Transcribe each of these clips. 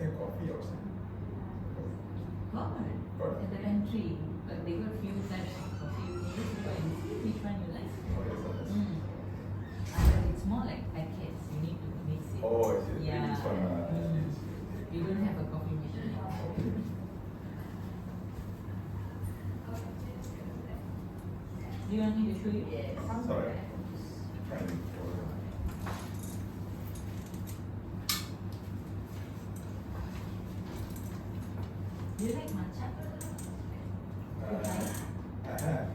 there coffee outside? Got at the pantry. But they got few types of coffee. You can just go and see which one you like. Oh, yes, yes. But it's more like packets. You need to mix it. Oh, I see. Yeah. This one. Yes. You don't have a coffee machine. Do you want me to show you? Yes. Sorry. Trying to Do you like matcha? I have.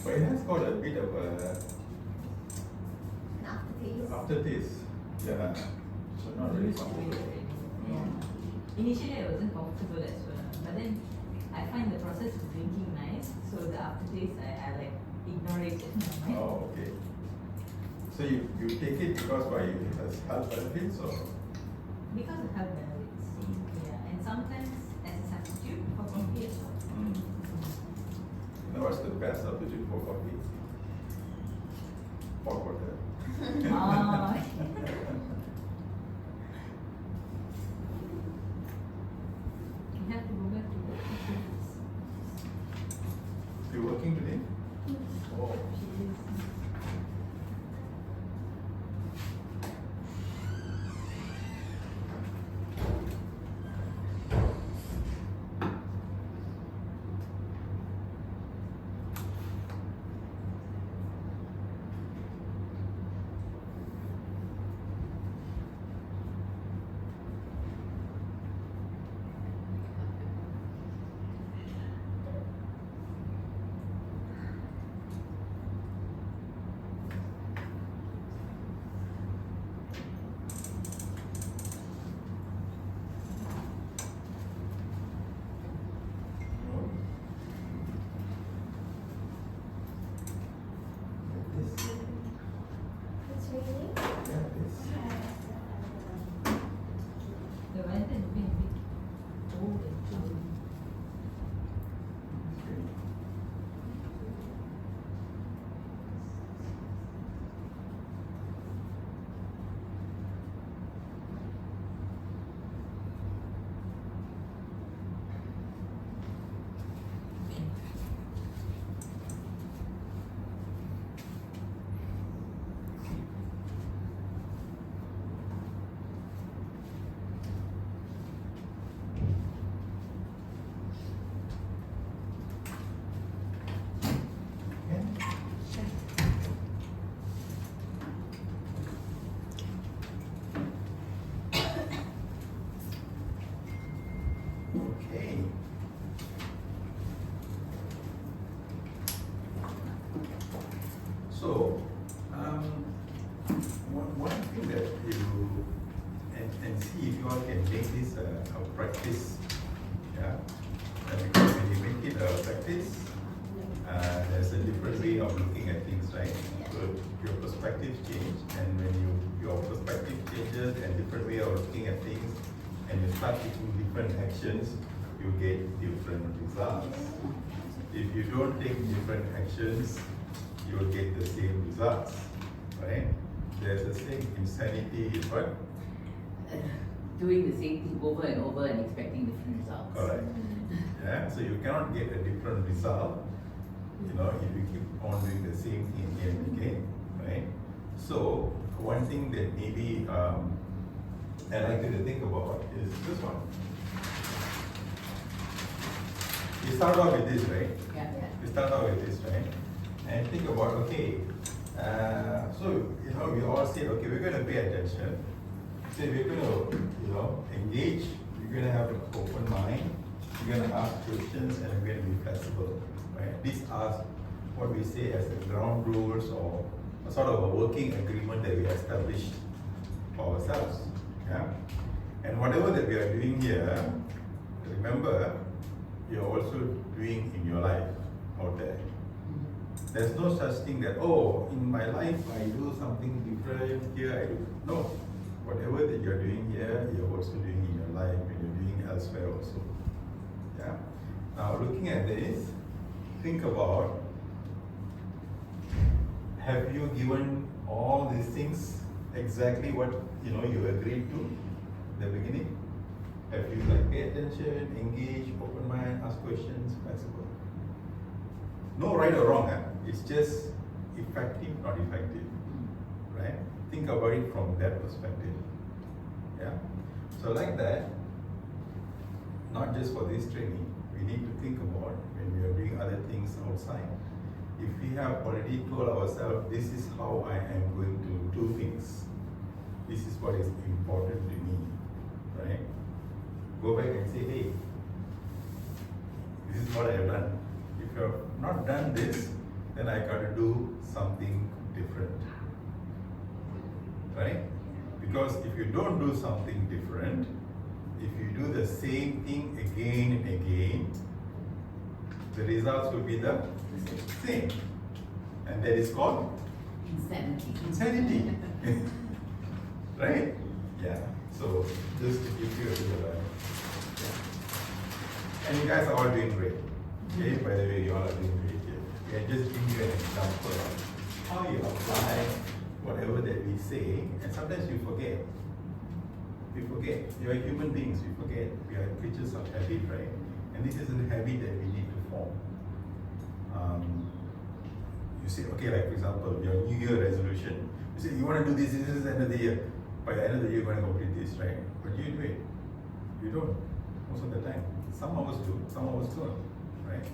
But it has got a bit of a aftertaste. Yeah. So not really comfortable. Yeah. Initially, I wasn't comfortable as well, but then I find the process of drinking nice. So the aftertaste, I like ignore it. Oh, okay. So you take it because why it has health benefits or? Because of health benefits. Yeah, and sometimes as a substitute for coffee as well. You know what's the best substitute for coffee? Hot water. Oh. You have to go back to work. You working today? Oh. She is. The weather has been a bit cold and chilly. Okay. So, one thing that you and see if you all can make this a practice, yeah. Because when you make it a practice, there's a different way of looking at things, right? So your perspective change, and when your perspective changes and different way of looking at things, and you start taking different actions, you get different results. If you don't take different actions, you'll get the same results, right? There's a saying, insanity is what? Doing the same thing over and over and expecting different results. Correct. Yeah, so you cannot get a different result, you know, if you keep on doing the same thing again and again, right? So one thing that maybe I'd like you to think about is this one. You start off with this, right? Yeah. You start off with this, right? And think about, okay, so, you know, we all said, okay, we're going to pay attention. So we're going to, you know, engage. We're going to have an open mind. We're going to ask questions, and we're going to be flexible, right? These are what we say as the ground rules, or a sort of a working agreement that we established for ourselves, yeah? And whatever that we are doing here, remember, you're also doing in your life out there. There's no such thing that, oh, in my life I do something different, here I do. No. Whatever that you're doing here, you're also doing in your life, and you're doing elsewhere also. Yeah? Now, looking at this, think about, have you given all these things exactly what you agreed to in the beginning? Have you like pay attention, engage, open mind, ask questions, flexible? No right or wrong, it's just effective, not effective, right? Think about it from that perspective. Yeah. So like that, not just for this training, we need to think about when we are doing other things outside. If we have already told ourselves, this is how I am going to do things, this is what is important to me, right? Go back and say, hey, this is what I have done. If you have not done this, then I got to do something different, right? Because if you don't do something different, if you do the same thing again and again, the results will be the same. And that is called insanity. Right? Yeah. So just to give you a bit of a, and you guys are all doing great. Okay, by the way, you all are doing great here. We are just giving you an example of how you apply whatever that we say, and sometimes you forget. We forget. We are human beings, we forget. We are creatures of habit, right? And this is a habit that we need to form. You say, okay, like for example, your New Year resolution. You say, you want to do this is the end of the year. By the end of the year, you're going to complete this, right? But you do it. You don't, most of the time. Some of us do, some of us don't, right?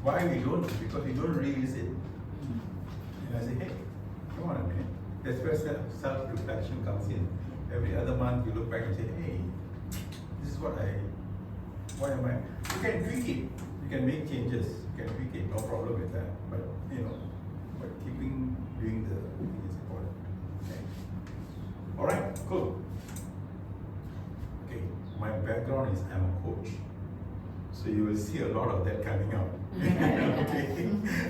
Why we don't? Because we don't revisit. And I say, hey, come on a minute. That's where self-reflection comes in. Every other month, you look back and say, hey, this is what am I? You can tweak it. You can make changes. You can tweak it. No problem with that. But, but keeping doing the thing is important. Okay. All right, cool. Okay, my background is I'm a coach. So you will see a lot of that coming out. Okay.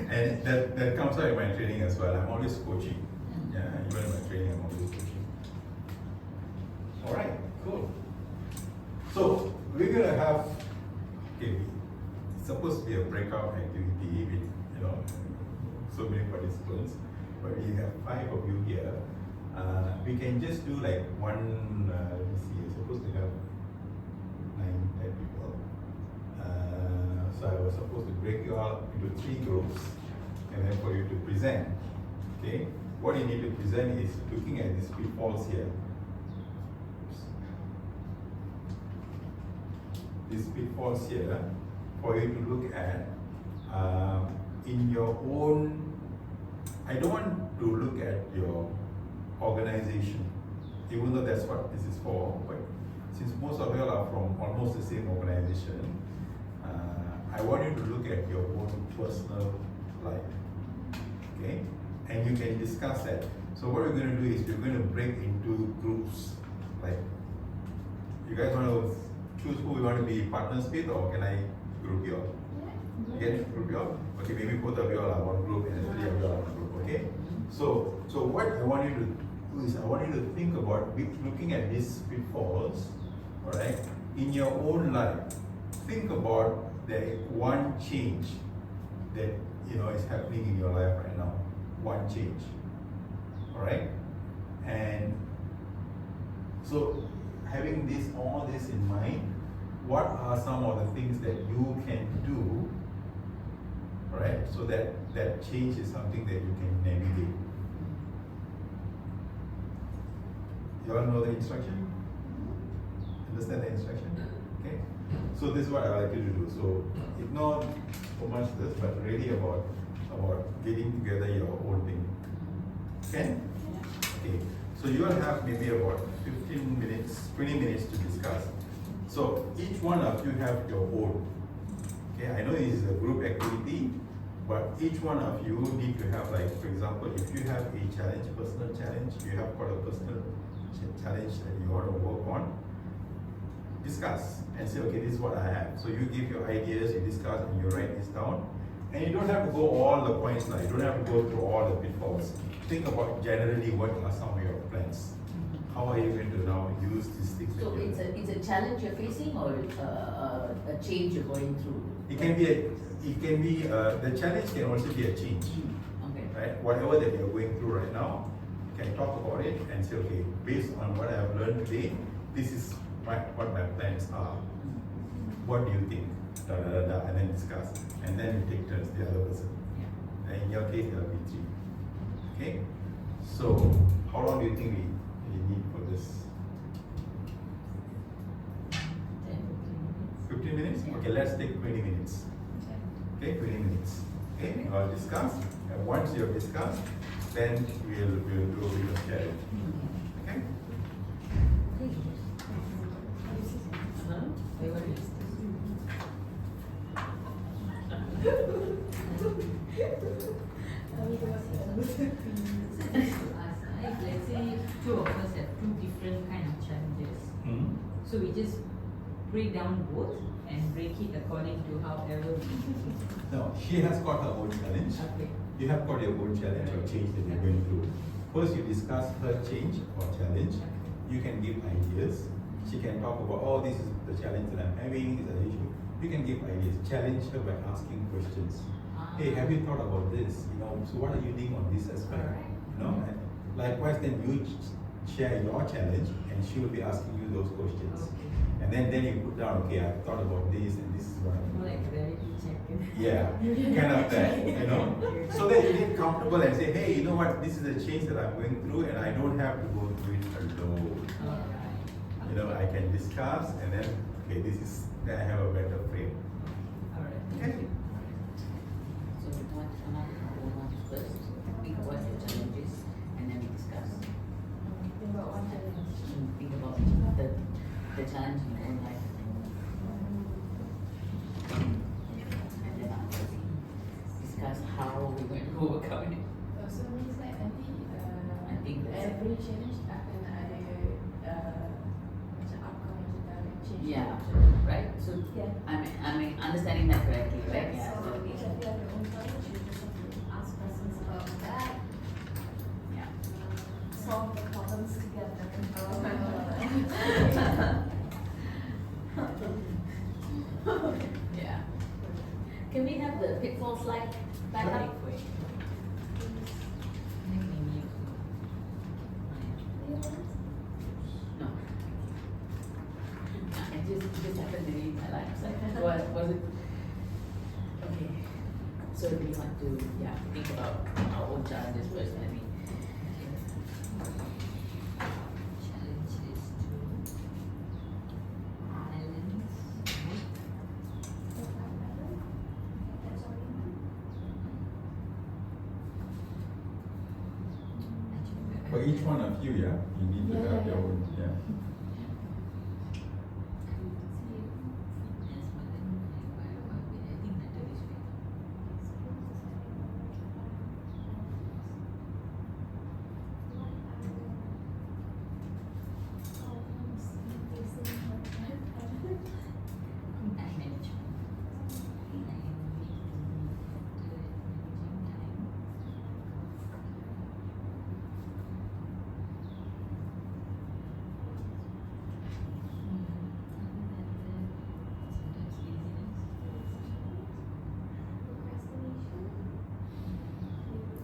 And that comes out in my training as well. I'm always coaching. Yeah, even in my training, I'm always coaching. All right, cool. So we're gonna have, okay, it's supposed to be a breakout activity with, so many participants, but we have 5 of you here. We can just do like one, let me see, we're supposed to have 9, 10 people. So I was supposed to break you all into 3 groups and then for you to present, okay? What you need to present is looking at these pitfalls here. These pitfalls here, for you to look at in your own, I don't want to look at your organization, even though that's what this is for, but since most of you are from almost the same organization, I want you to look at your own personal life, okay? And you can discuss that. So what we're going to do is we're going to break into groups. Like, you guys want to choose who you want to be partners with, or can I group you all? You get it? Group you all? Okay, maybe both of you all are one group and 3 of you are one group, okay? So what I want you to do is I want you to think about looking at these pitfalls, all right, in your own life. Think about the one change that is happening in your life right now. One change, all right? And so having all this in mind, what are some of the things that you can do, all right, so that change is something that you can navigate? You all know the instruction? Understand the instruction? Okay. So this is what I like you to do. So ignore so much this, but really about getting together your own thing. Okay? Okay. So you will have maybe about 15 minutes, 20 minutes to discuss. So each one of you have your own. Okay, I know this is a group activity, but each one of you need to have, like, for example, if you have a challenge, personal challenge, you have got a personal challenge that you want to work on, discuss and say, okay, this is what I have. So you give your ideas, you discuss, and you write this down. And you don't have to go all the points now. You don't have to go through all the pitfalls. Think about generally what are some of your plans. How are you going to now use these things? So it's a challenge you're facing, or a change you're going through? It can be the challenge can also be a change. Okay. Right? Whatever that you're going through right now, can talk about it and say, okay, based on what I have learned today, this is what my plans are. What do you think? Da, da, da, da, and then discuss. And then you take turns, the other person. And in your case, there will be 3. Okay? So, how long do you think we need for this? 15 minutes? Okay, let's take 20 minutes. Okay, 20 minutes. Okay, I'll discuss. And once you have discussed, then we'll do a bit of challenge. Okay? So just to ask, if let's say two of us have two different kind of challenges, so we just break down both and break it according to however we No, she has got her own challenge. Okay. You have got your own challenge or change that you're going through. First, you discuss her change or challenge. You can give ideas. She can talk about, oh, this is the challenge that I'm having, this is the issue. You can give ideas. Challenge her by asking questions. Hey, have you thought about this? You know, so what are you doing on this aspect? Alright. You know, and likewise, then you share your challenge, and she will be asking you those questions. Okay. And then you put down, okay, I've thought about this, and this is what I'm More doing. like a reality check. Yeah, kind of that, you know. So that you get comfortable and say, hey, you know what, this is a change that I'm going through, and I don't have to go through it alone. Alright. You know, I can discuss, and then, okay, then I have a better frame. Alright. Okay? So we want to come up with our own ones first, think about your challenges, and then we discuss. Think about one challenge. Think about the challenge in your own life. And then after we discuss how we're going to overcome it. So means like nanti I think that's every challenge akan ada macam outcome yang kita akan change. Yeah, right? So Yeah. I'm understanding that correctly, right? Yeah. So each of you have your own challenge. You just have to ask questions about that. Yeah. Solve the problems together. Yeah. Can we have the pitfall slide back up? Wait. I think we need No. It just happened to be in my life. It's like, was it? Okay. So do you want to, think about our own challenges first, maybe? challenges to balance. For each one of you, yeah, you need to have your own, yeah.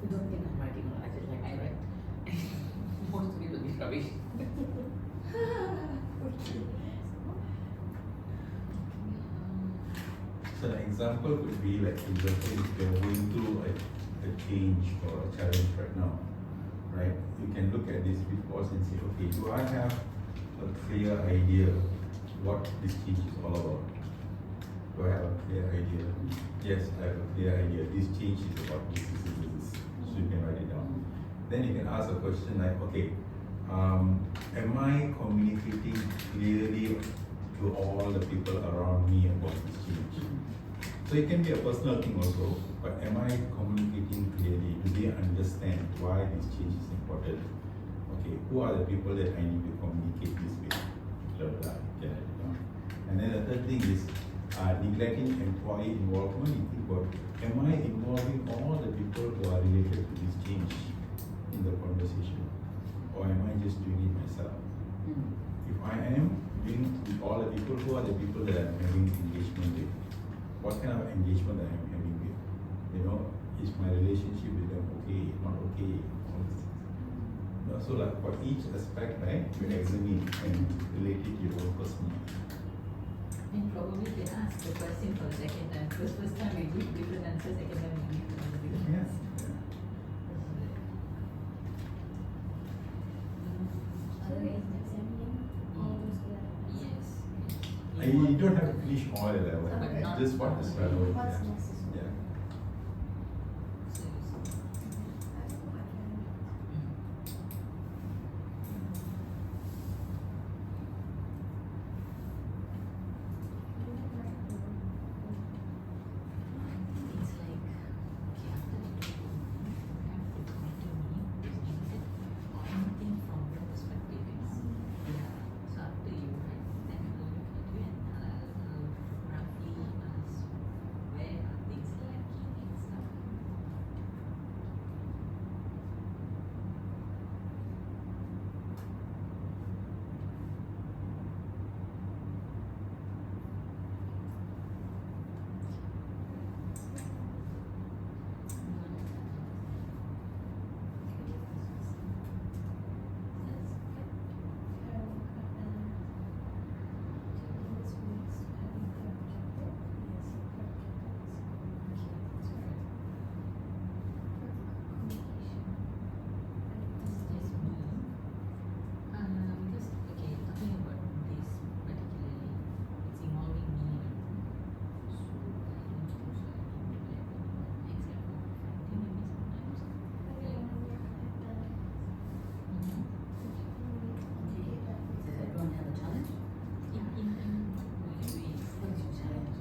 Don't think I'm writing a lot. I just like I write. Most of it will be rubbish. So an example could be like, for example, if you're going through a change or a challenge right now, right? You can look at this before and say, okay, do I have a clear idea what this change is all about? Do I have a clear idea? Yes, I have a clear idea. This change is about this. So you can write it down. Then you can ask a question like, okay, am I communicating clearly to all the people around me about this change? So it can be a personal thing also, but am I communicating clearly? Do they understand why this change is important? Okay, who are the people that I need to communicate this with? Blah, blah, get it down. And then the third thing is neglecting employee involvement. You think about, am I involving all the people who are related to this change in the conversation? Or am I just doing it myself? If I am doing with all the people, who are the people that I'm having engagement with? What kind of engagement that I'm having with? You know, is my relationship with them okay, not okay? All these things. So like for each aspect, right, you examine and relate it to your own personal. And probably they ask the question for the second time, because first time we give different answers, second time we give another different Yes. answer. Otherwise, examining all those Yes. You don't have to finish all at level. But not- Just what is relevant. What's Yeah. necessary? Yeah. It's like, okay, after the interview, you have to come to me, present anything from your perspective, you know. Yeah. So after you, then I will look at you and I'll roughly ask where are things lacking and stuff. Just me. Because okay, talking about this particularly, it's involving me. So I don't suppose I need to let anyone except for my family maybe sometimes. Does everyone have a challenge? In what way? What is your challenge?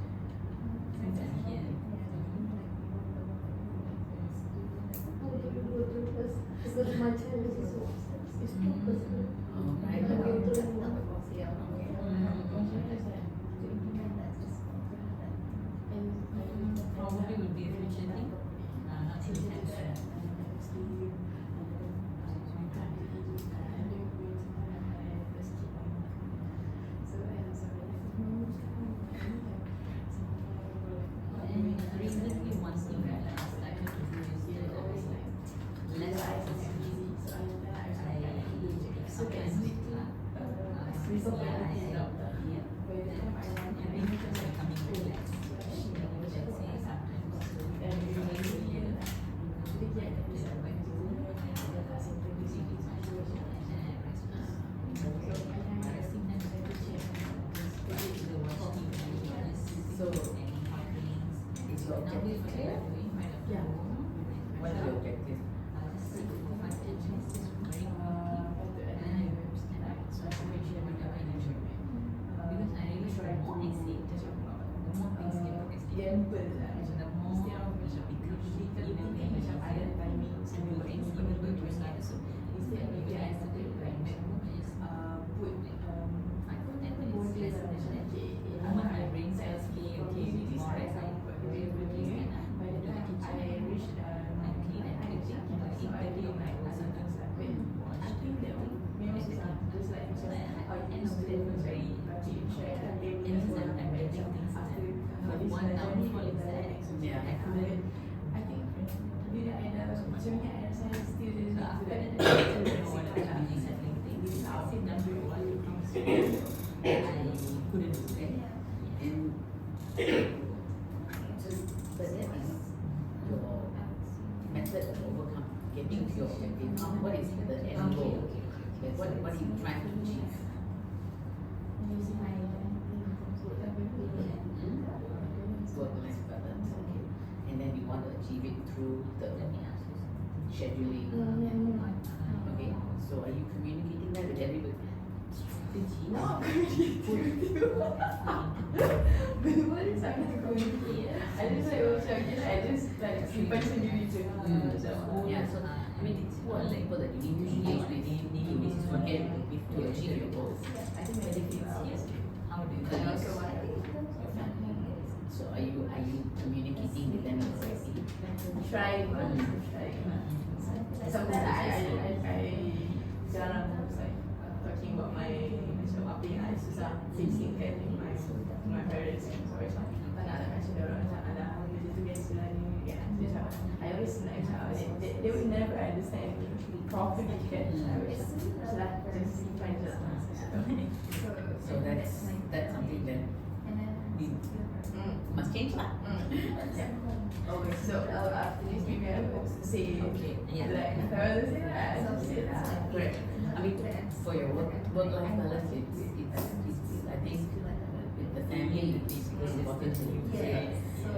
Since I'm here. Because my challenge is so it's too personal. Oh, right. I Okay. go through it now because yeah, okay. To implement that is and Probably would be a future thing. Not anytime soon. And recently one thing that I started to do is less exercise. I sometimes with yeah, I help here. I think it's becoming relaxed. Let's say sometimes here, So, is your objective clear? Yeah. What is your objective? My brain tells me, okay, you need more rest. I clean and clean everything. But in the day, my husband wash everything. End of the day, was very and I'm getting things that one downfall is that Yeah. I couldn't. So after that, I don't know what I was resettling things. I sit down for a while. I couldn't do that. And just, but that is your method to overcome, getting to your objective. What is the end goal? Like what are you trying to achieve? Work-life balance. Okay. And then you want to achieve it through the scheduling. Okay. So are you communicating that with everybody? Strategy. No, communicating with you. Bagaimana sangat communicate? I just like macam I just like simpan sendiri je. Macam Yeah, so I mean, it's what people that you need to engage with daily basis to get to achieve your goals. I think benefits yes. How do you And also my So are you communicating with them correctly? try. Sometimes I jarang like talking about my macam apa yang I susah facing kan with my parents and so it's like tak nak macam orang macam alah kerja tu biasa lah ni kan. Macam I always like macam they will never understand properly kan. I something that we must change lah. Okay, so after this maybe I will say Okay, yeah. like if I was to say that, I would say that. Correct. I mean, for your work-life balance, I think with the family, it's important to say,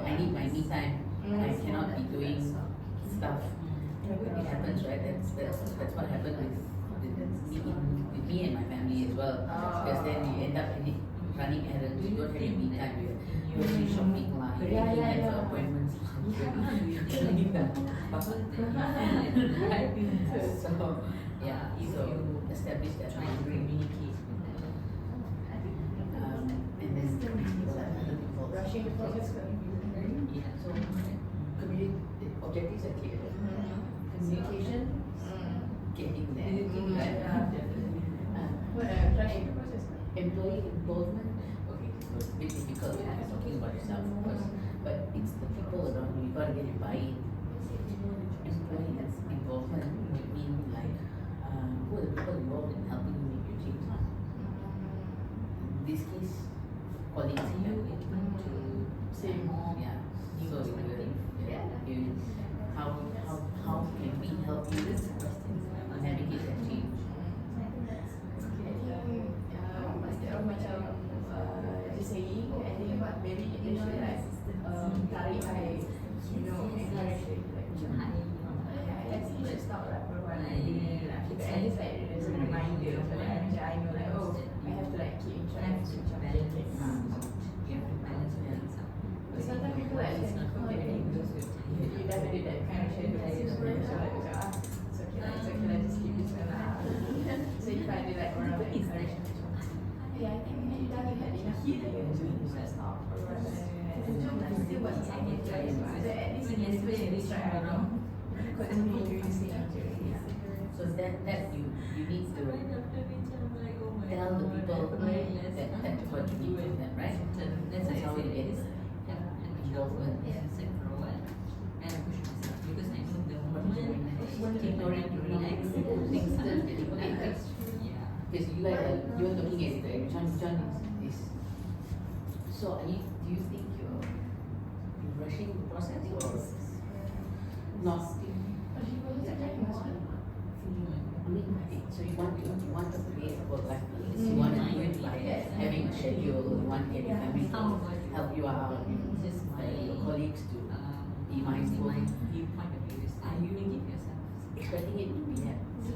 I need my me time. I cannot be doing stuff. It happens, right? That's what happened with me and my family as well. Because then you end up running errands. You don't have your me time. You're doing shopping, you're making for appointments. So yeah, so establish that boundary. And then other people. Rushing the process. Yeah, so objectives are clear. Communication, getting there, right? Rushing the process. Employee involvement. Okay, so it's a bit difficult when you're talking about yourself, of course, but it's the people around you. You gotta get your buy-in. Employee involvement would mean like who are the people involved in helping you make your change? In this case, colleagues here. Same. Yeah. So how can we help you navigate that change? Instead of macam just saying, I think maybe they should like tarik I, encourage it, like I think you should stop like for a while and at least like there's a reminder so that I know like I have to like keep in track of but sometimes people like forget you never did that kind of schedule so like it's okay lah, just keep this one lah. So if I do like orang like encourage I think you dah had enough you should stop for a while still buat something so at least in this way at least try around continue doing the same So that you need to tell the people that what you need from them, right? That's how it is. Involvement. Because you're looking at it, right? Which one is so do you think you're rushing the process or not? So you want to create a work-life balance. You want to do it by having a schedule. You want to get your family to help you out. Your colleagues to be mindful. Are you expecting it to be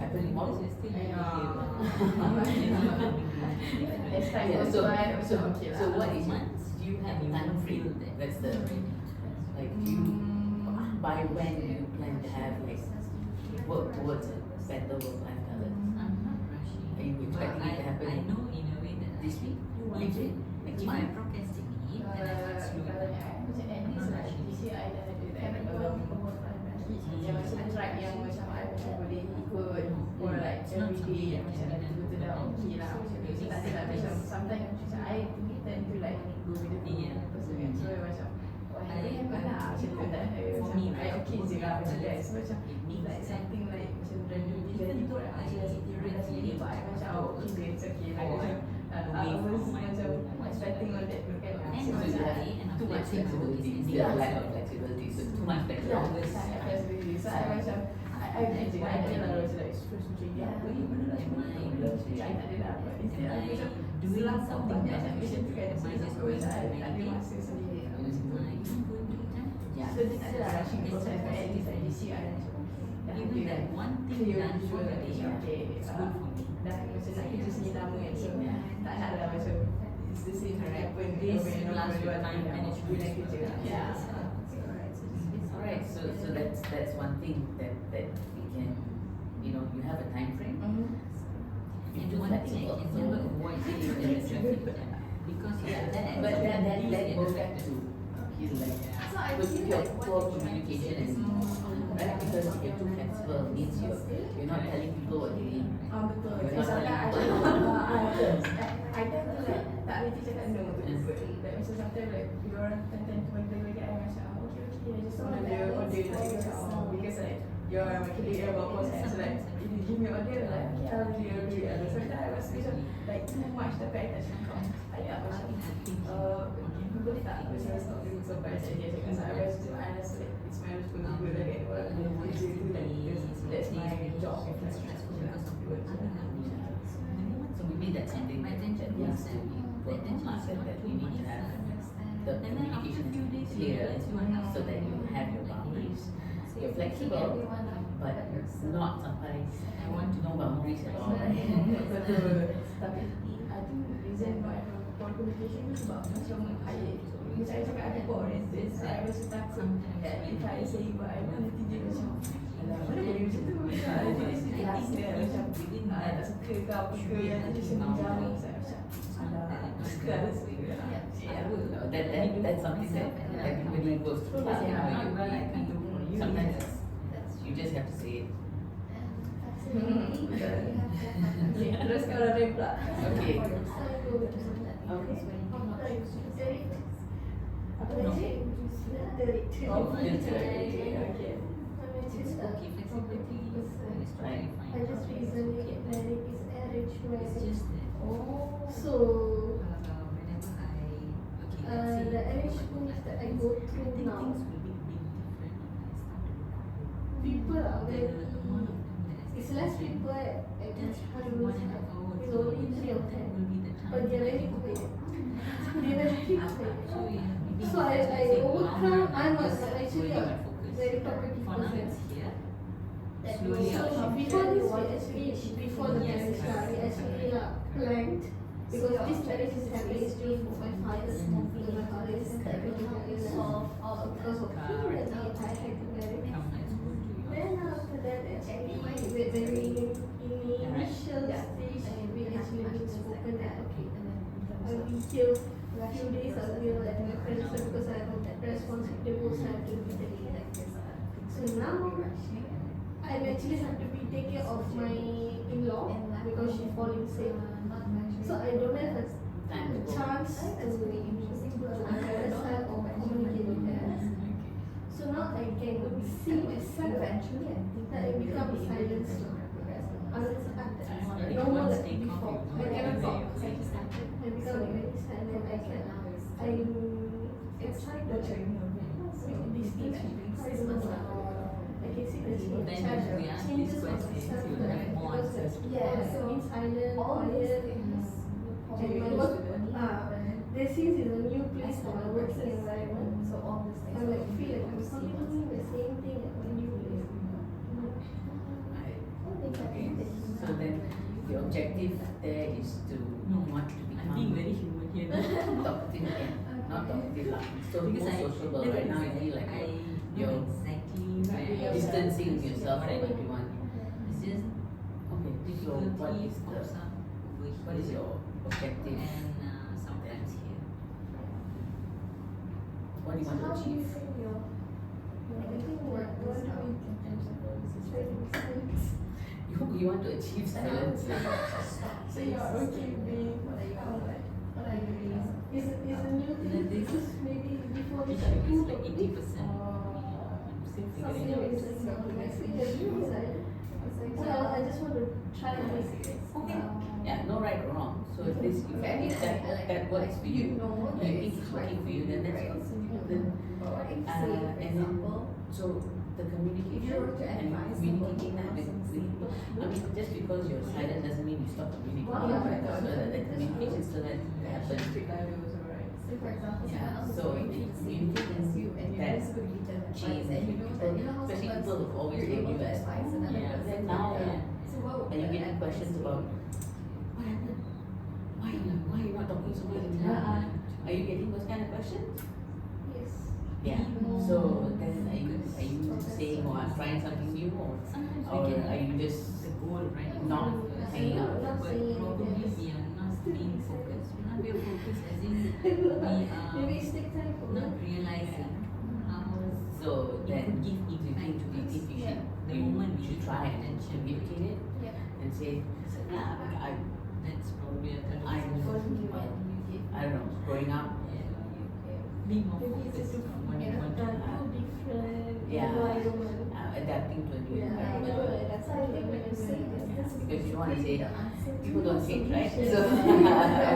happen tomorrow? So what is it? Do you have a time frame? That's the by when do you plan to have work towards a better work-life balance? Are you expecting it to happen I know in a way that this week? Next week? Next if I month? procrastinate, then I might slow it down. macam at least like this year I dah ada yang macam track yang macam I macam boleh ikut or like every day yang macam dah betul-betul dah okay lah macam tu. So tak ada lah macam sometimes macam I tend to like go with the flow person kan. So macam I think happen lah macam tu tak ada macam I okay je lah macam that. So macam like something like macam random tiba-tiba I sendiri but I macam okay it's okay like macam I was macam expecting on that tu kan. And So you have too much flexibility instead of lack of flexibility. So too much flexibility. So I macam I kerja I tak ada lah macam like stress macam ya apa ni benda lah semua I tak ada lah but instead I macam doing something that macam tu kan so macam I tak ada masa sendiri so this is lah rushing process but at least like this year I macam dah Even ada that one thing clear done visual for the like day, okay it's good for me. dah macam nak kerja sini lama kan so tak nak lah macam it's the same happen This over and plus over your again. time management. Guna kerja yeah Alright, so that's one thing that we can, you have a time frame. And one thing I can never avoid is the traffic jam. Because But that goes back to poor communication and right because if you're too flexible means you're not telling people what you need. betul. You're not Sometimes telling I tend to like tak boleh cakap no to people. Like macam sometimes like you orang tend to bagi I macam okay I just order like macam because like you are my colleague and my boss so like if you give me order like okay I'll do it. So sometimes I was macam like too much tapi I tak cakap. I Ayah macam boleh tak saya stop dulu sampai saya cakap saya rasa it's my responsibility like orang yang kerja tu that's my job if I So maybe that's something that needs to be worked on, that you need to have the communication clear so that you have your boundaries. You're flexible, but not sampai I want to know boundaries at all. betul. Tapi I think reason why poor communication ni sebab macam saya cakap ada for instance saya rasa takut that if I say what I want nanti dia macam alah mana boleh macam tu nanti dia macam tak suka ke apa ke yang nanti saya menjauh saya macam alah suka ada suka That's something that everybody goes through. Sometimes you just have to say it. Terus kalau dia pula Okay. apa lagi? Oh, filter. Okay. It's okay, flexibility is totally fine. I just recently get married. It's arranged It's marriage. just that So whenever the let's say arranged schools that I go I through think now, things will be a bit different when people are I very. started. The amount of time that I It's spend less with them, people at that's each probably other's 1.5 house. hours. It's only 3 or 10. Will be the time. But they're very quick. They're very quick. So yeah, maybe So I overcome. I'm actually a very talkative for now person. it's here. That Slowly so I'll before this we actually before the marriage we actually planned because this marriage is happening still for my father's because my father is having a illness because of him that I had to marry. Come, let's go to your Then after that actually when we in the initial stage we actually been spoken that okay I will kill a few days I will let my parents know because I have that responsibility both have to be taken like this. So now I actually have to be take care of my in-law because she falling sick. So I don't have a chance to my parents side or communicate with them. So now I can see myself that I become silent. No more than before. I cannot talk. I become very silent. It's like the distance between I can see the Then if we ask these questions, you will have more answers. yeah, so being silent, quiet, and work. There seems is a new place for my work environment. So all this I like feel like I'm continuing the same thing at my new place. Okay. So then the objective there is to want to I'm being become very human here. talkative again. Not talkative lah. So more Because sociable right now. I feel like I you're know exactly where distancing yourself from everyone. It's just Okay. So what difficulty is the pops up over here. what is your objective? And sometimes here. What do you want to achieve? You want to achieve silence. so you're okay with being It's a new thing. Then this Because maybe before this issue I is grew like up 80%. with I'm still something figuring is out. like something I see the new side. Well, I just want to try and make it. Okay. Yeah, no right or wrong. So if this if that works for you, you think it's working for you, then that's good. Then and then so the communication and communicating that with people. I mean, just because you're silent doesn't mean you stop communicating. So that the communication still has to happen. Yeah. So if you communicate that change with people, especially people who've always known you as then now and you're getting questions about what happened? Why are you not talking so much? Are you getting those kind of questions? Yes. Yeah. So then are you saying, oh, I'm trying something new, or Sometimes we or can are you just the goal, right? not hanging out? Not But saying probably anything. we are not being focused. We're not being focused as in we Maybe are it's take time for not me. realizing how So it then could give you impact to think us. you should The moment we should try and attention. communicate it and say, yeah, That's probably a third I don't know, growing up, be more Maybe it's focused just on what you want to two different Yeah. environment. adapting to a new Yeah, environment. that's why I think when you say this, Because you want to say, people don't change, right? Yes. So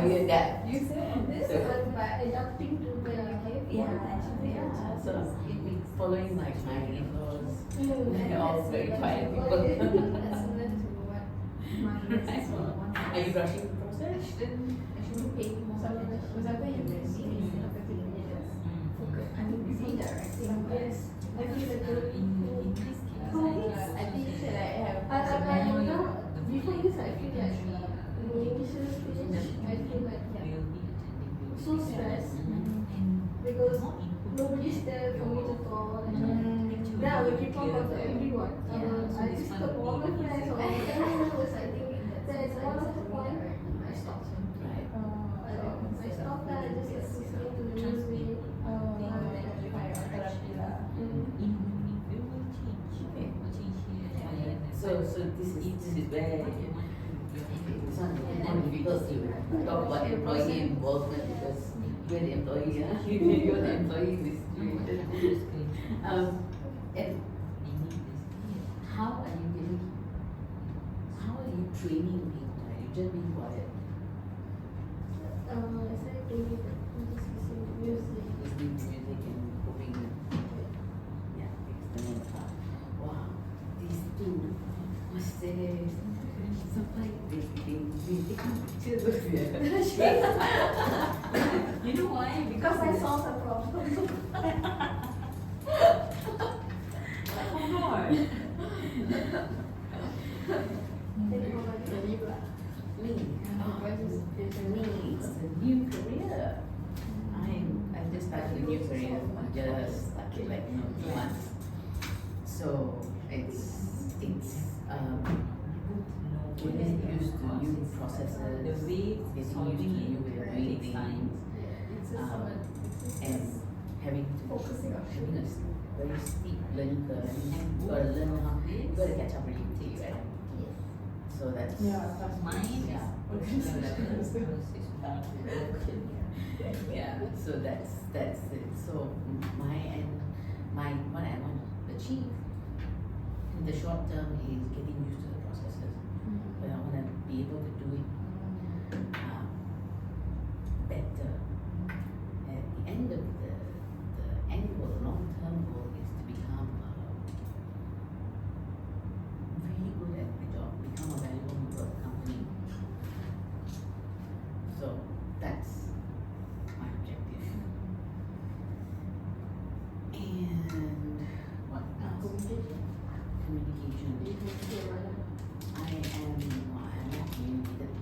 we adapt. You say this, So- but by adapting to the So following like my in-laws, Mm, they're all that's very similar quiet to people. what- That's similar to what mine is. Are you rushing the process? Actually pay more. For example, you can see instead of 15 minutes. Focus. I mean, Be directing. Yes. I feel like In this case, For me, I think you should like have. I am now, before this I feel like in the initial stage, I feel like so stressed because nobody's there for me to call and then I will keep on calling to everyone. I disturb all my friends or all my family I think there's one of the point I stopped. Right. I stopped that, I just listening to the music. So this is where it's not difficult to talk about employee involvement because you're the employee, yeah? You're the employee in this situation. And how are you training people? Are you just being quiet? I said to me that I'm just listening to music. Listening to music and hoping, yeah, external stuff. Wow, these two masters, sometimes they take pictures of you. You know why? Because I solved the problem. Come on. Thank you for my leave. Me, for me, it's a new career. I just started a new career. I just started like 2 months. So it's getting used to new processes, The way getting used to solving new way of it doing takes time. things, and having a very steep learning curve. I mean, you gotta learn how, you gotta catch up really quickly, right? So that's Mine yeah. Yeah, so that's it. So my what I want to achieve in the short term is getting used to the processes. But I want to be able to do it better. At the end of the end goal, the long term goal is to become really good at my job, become a valuable member of the company. So that's my objective. And what else? Communication. I am not communicated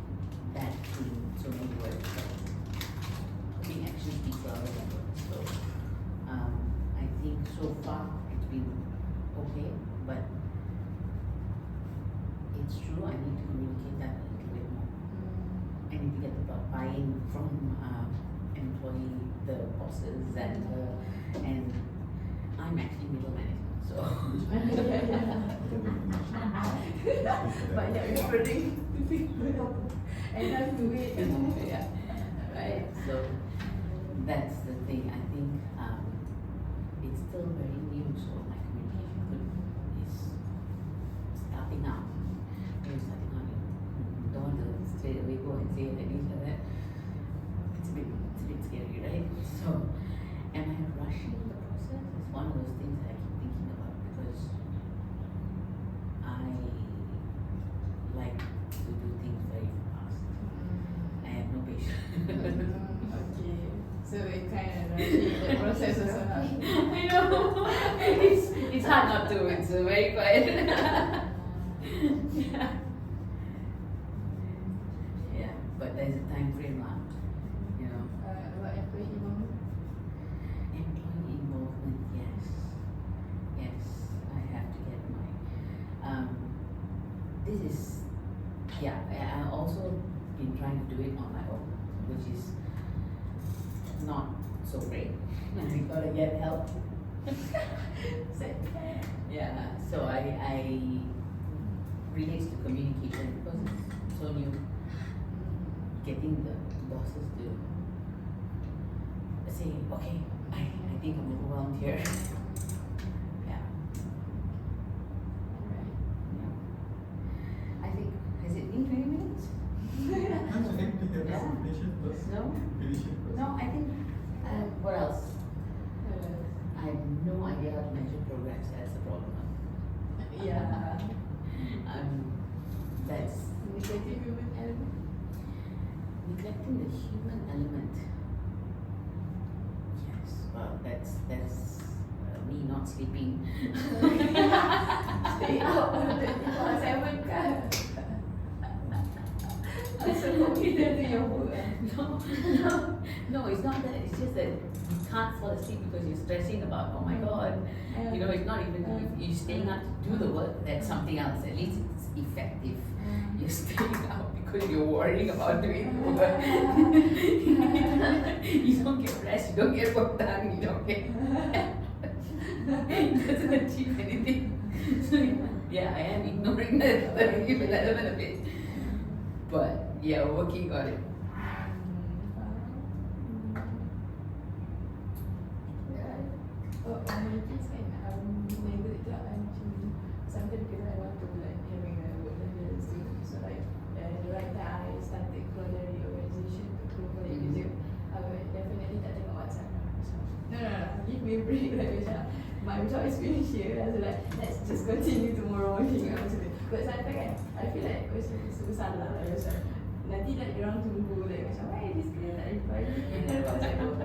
that in so many words. So being action speaks louder than words. So I think so far it's been okay, but it's true I need to communicate that a little bit more. I need to get the buy-in from employee, the bosses, and I'm actually middle management, so. Banyak recording and have to wait. Yeah, right. So that's the thing. I think it's still very new, so my communication is starting out. When you're starting out, you don't want to straight away go and say like this or that. It's a bit scary, right? So, am I rushing the process? It's one of those things that I keep thinking about because I like to do things very fast. I have no patience. Okay, so it kind of rushing the process also. I know. It's hard not to. It's very quiet. Yeah. Yeah, but there's a time frame, you know. About employee involvement. Employee involvement, yes. Yes, I have to get my. This is, yeah. I've also been trying to do it on my own, which is not so great. I gotta get help. So, yeah, so I relates to communication because it's so new. Getting the bosses to say, okay, I think I'm overwhelmed here. Yeah. finish it first. No? Finish it first. No, I think, what else? I have no idea how to measure progress, that's the problem. Yeah. That's Negative human element. neglecting the human element. Yes, well, that's me not sleeping. Stay out on 24/7 kan. So committed to your work. No, it's not that. It's just that you can't fall asleep because you're stressing about, oh my god. You know, it's not even if you're staying up to do the work, that's something else. At least it's effective. You're staying up because you're worrying about doing the work. You don't get rest, you don't get work done, you don't get. It doesn't achieve anything. So, yeah, I am ignoring the human element a bit. But yeah, working on it. Oh, my kids kan never tak actually. Sometimes because I want to like having a work balance too. So like the right time I started keluar dari organisation to keluar balik kerja, I would definitely tak tengok WhatsApp. No, give me a break like macam my job is finished here. I was like, let's just continue tomorrow morning. Macam tu. But sometimes kan, I feel like macam tu salah lah macam nanti dah diorang tunggu like macam why this girl tak reply me.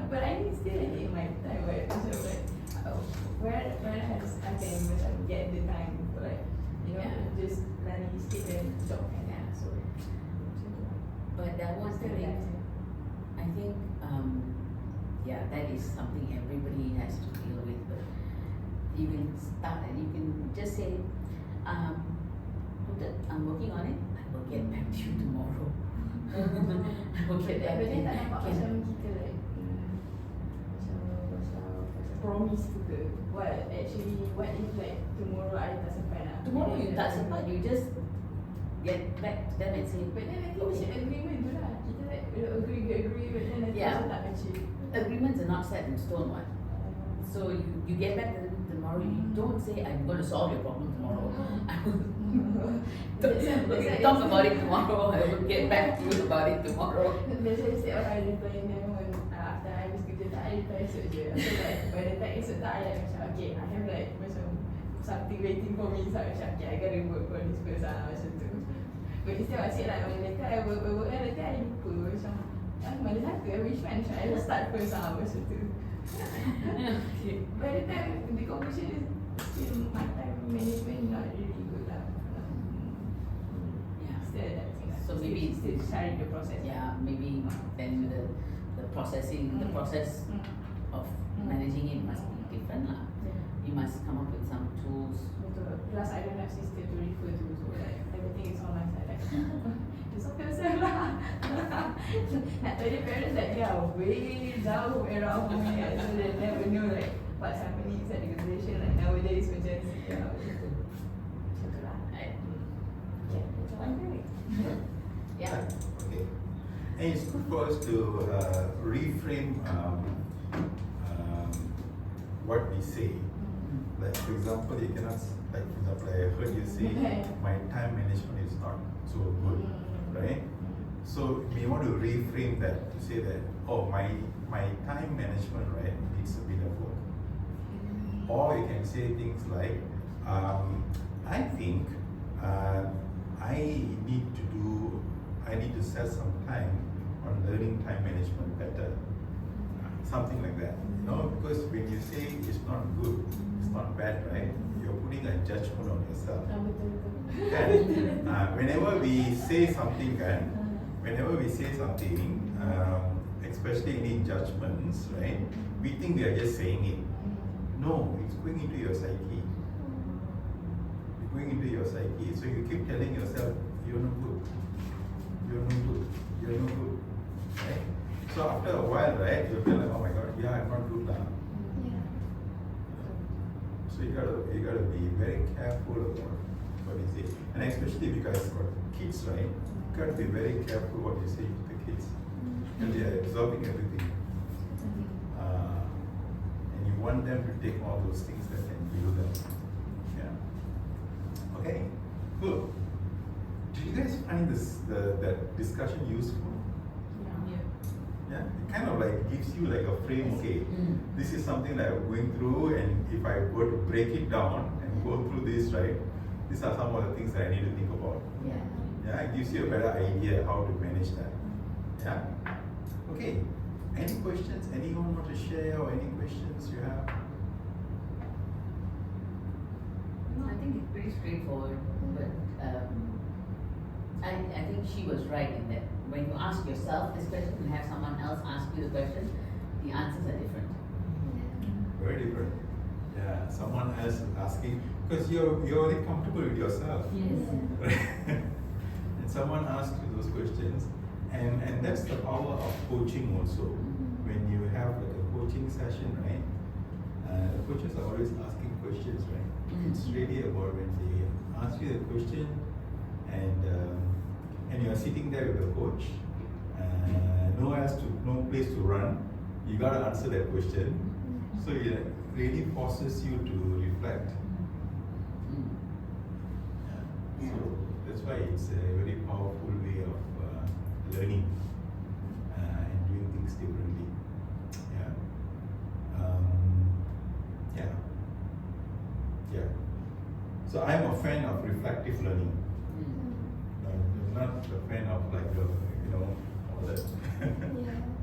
But I need still need my time right. Macam like where I can macam get the time for like just lari sikit dan job kan lah. So macam tu. But that was the thing. I think, yeah, that is something everybody has to deal with. But you can start and you can just say, I'm working on it. I will get back to you tomorrow. I will get back to you. Tak nampak macam kita like macam promise tu ke. What if like tomorrow I tak sempat nak. Tomorrow you tak sempat, you just get back to them and say, But then nanti macam agreement tu lah. Kita like agree but then nanti Yeah. macam tak achieve. agreements are not set in stone, what? So you get back to them tomorrow. You don't say, I'm going to solve your problem tomorrow. I will we'll talk about it tomorrow. I will get back to you about it tomorrow. That's why instead of I replying them when after I habis kerja tak, I reply esok je. So like by the time esok tak, I like macam okay, I have like macam something waiting for me. So macam okay, I gotta work for this first lah macam tu. But instead of I say like later I work and later I lupa macam mana satu which one should I start first lah macam tu. Okay. By the time the conclusion is still my time management not really good lah. Yeah. Still adapting lah. So maybe it's still sharing the process. Yeah, maybe then the processing, the process of managing it must be different lah. You must come up with some tools. Betul. Plus I don't have sister to refer to, so like everything is on my side. Like, just of yourself lah. Nak tell your parents like they are way jauh around me, so they never know like what's happening inside the organization. Like nowadays macam macam tu lah. Yeah, that's all I'm doing. Yeah. Okay. And it's good for us to reframe what we say. Like for example, you cannot, like for example, I heard you say my time management is not so good, right? So we want to reframe that to say that, oh, my time management, right, needs a bit of work. Or you can say things like, I think I need to set some time on learning time management better. Something like that. You know, because when you say it's not good, it's not bad, right? You're putting a judgment on yourself. And whenever we say something, especially any judgments, right? We think we are just saying it. No, it's going into your psyche. It's going into your psyche. So you keep telling yourself, you're no good. You're no good. You're no good. Right? So after a while, right, you feel like, oh my God, yeah, I'm not good now. Yeah. So you gotta be very careful about what you say, and especially because for kids, right, you gotta be very careful what you say to the kids, and they are absorbing everything, and you want them to take all those things that can heal them. Yeah. Okay. Cool. Did you guys find that discussion useful? Yeah. Yeah, it kind of like gives you like a frame. Okay, this is something that I'm going through, and if I were to break it down and go through this, right, these are some of the things that I need to think about. Yeah. Yeah, it gives you a better idea how to manage that. Yeah. Okay. Any questions? Anyone want to share or any questions you have? I think it's pretty straightforward, but I think she was right in that when you ask yourself this question and have someone else ask you the question, the answers are different. Very different. Yeah, someone else is asking because you're already comfortable with yourself. Yes. And someone asks you those questions, and that's the power of coaching also. When you have like a coaching session, right? The coaches are always asking questions, right? It's really about when they ask you the question, and you're sitting there with the coach, no place to run. You gotta answer that question. So it really forces you to reflect. Yeah. So that's why it's a very powerful way of learning and doing things differently. Yeah. Yeah. So I'm a fan of reflective learning. I'm not a fan of like all that.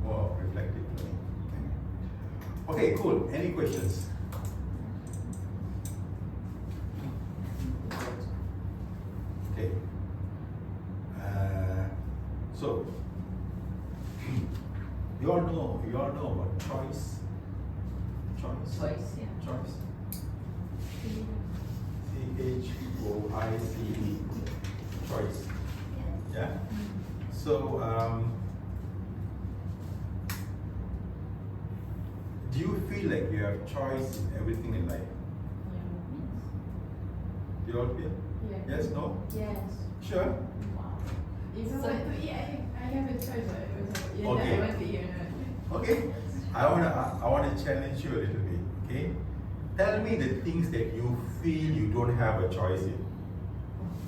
More of reflective learning. Okay, cool. Any questions? Okay. So you all know about choice. Choice, yeah. Choice. CHOICE. Choice. Yeah. So do you feel like you have choice in everything in life? Do you all feel? Yeah. Yes, no? Yes. Sure? If I want to eat, I have a choice. I Okay. want to eat or not. Okay. I wanna challenge you a little bit. Okay. Tell me the things that you feel you don't have a choice in.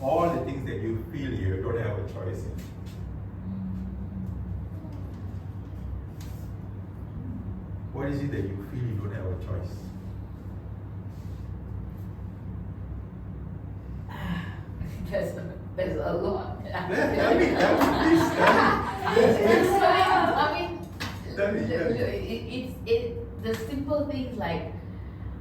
All the things that you feel you don't have a choice in. What is it that you feel you don't have a choice? There's a lot. Tell me, please tell I mean, Tell me, tell me. it's the simple things like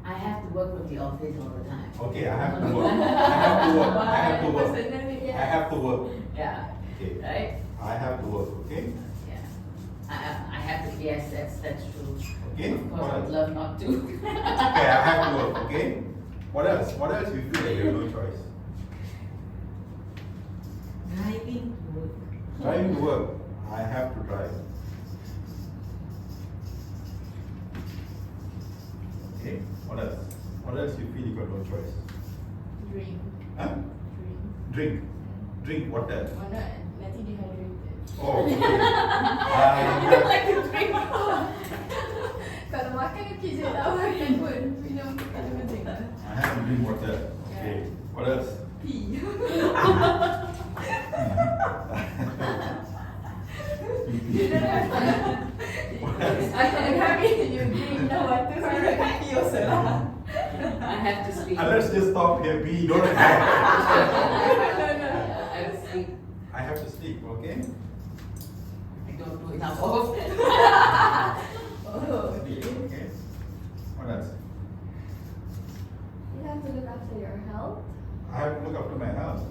I have to work from the office all the time. me. Okay, I have to work. I have to work. I have to work. Personally, I have to work. Yeah. Okay. Right? I have to work. Okay. Yeah. I have to, yes, that's true. Okay. Of course, What I'd else? love not to. Okay, I have to work. Okay. What else? What else you feel like you have no choice? Driving to work. Driving to work. I have to drive. Okay. What else? What else you feel you got no choice? drink. Huh? Drink. Drink. Drink water. Or not, nanti dehydrated. Oh, okay. You don't like to drink. Kalau makan okey je, tak makan pun minum tak penting. I have to drink water. Okay. What else? Pee. You don't have to. I'm happy you drink the water so you can pee also lah. I have to sleep. Let's just stop here. We don't have. I have to sleep. I have to sleep. Okay. I don't do enough of. Oh, okay. Okay. What else? You have to look after your health. I have to look after my health.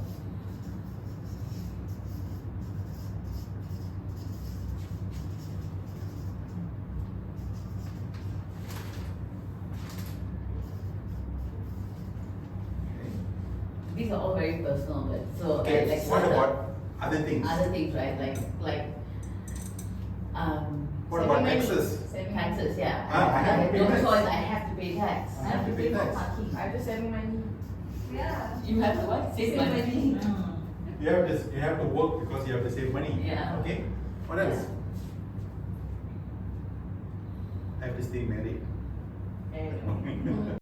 Okay. These are all very personal, but so Okay. like What other- about other things? other things, right? Like What about Saving money. taxes? Saving taxes, yeah. I have to pay no tax. choice. I have to pay tax. I have to pay tax. parking. I have to save money. Yeah. You have to what? Save money. You have to work because you have to save money. Yeah. Okay. What else? I have to stay married.